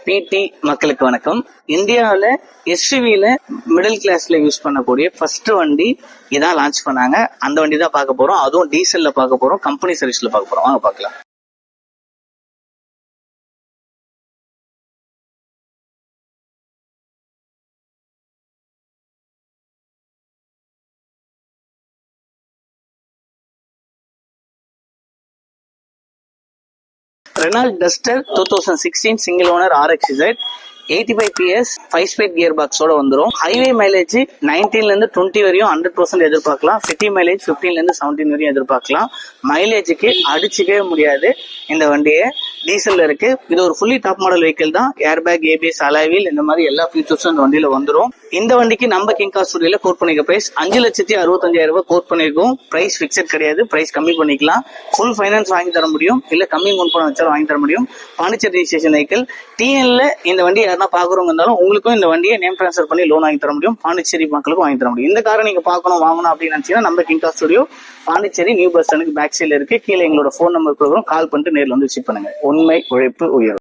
பிடி மக்களுக்கு வணக்கம். இந்தியாவில் எஸ்யூவில மிடில் கிளாஸ்ல யூஸ் பண்ணக்கூடிய ஃபர்ஸ்ட் வண்டி இதான் லான்ச் பண்ணாங்க. அந்த வண்டி தான் பார்க்க போறோம். அதுவும் டீசல்ல பார்க்க போறோம், கம்பெனி சர்வீஸ்ல பார்க்க போறோம். வாங்க பார்க்கலாம். Renault Duster 2016 single owner RXZ 85 PS 5-speed gear பாக்ஸோட வந்துடும். ஹைவே மைலேஜ் 19 ல இருந்து 20 வரையும் 100% எதிர்பார்க்கலாம். சிட்டி மைலேஜ் 15 ல இருந்து 17 வரையும் எதிர்பார்க்கலாம். மைலேஜுக்கு அடிச்சுக்கவே முடியாது இந்த வண்டியை. டீசல்ல இருக்கு. இது ஒரு ஃபுல்லி டாப் மாடல் வெஹிக்கிள் தான். ஏர்பேக், ABS, அலாய்வீல் இந்த மாதிரி எல்லா ஃபீச்சர்ஸும் இந்த வண்டியில வந்துடும். இந்த வண்டிக்கு நம்ம கிங் கார் ஸ்டுடியோல கோட் பண்ணிக்க பிரைஸ் 5,65,000 கோட் பண்ணிருக்கோம். பிரைஸ் பிக்சட் கிடையாது, பிரைஸ் கம்மி பண்ணிக்கலாம். ஃபுல் ஃபைனான்ஸ் வாங்கி தர முடியும், இல்ல கம்மி முன் பணம் வச்சாலும் வாங்கி தர முடியும். Pondicherry registration vehicle. TNல இந்த வண்டி யாரா பாக்குறவங்க இருந்தாலும் உங்களுக்கும் இந்த வண்டியை நேம் டிரான்ஸ்ஃபர் பண்ணி லோன் வாங்கி தர முடியும். பாண்டிச்சேரி மக்களுக்கும் வாங்கி தர முடியும். இந்த காரை நீங்க பார்க்கணும் வாங்கணும் அப்படின்னு நினைச்சீங்கன்னா நம்ம king car studio Pondicherry new bus ஸ்டாண்டுக்கு பேக் சைட்ல இருக்கு. கீழே எங்களோட போன் நம்பர் கொடுக்குறோம். கால் பண்ணிட்டு நேரில் வந்து விசிட் பண்ணுங்க. உண்மை உழைப்பு உயரும்.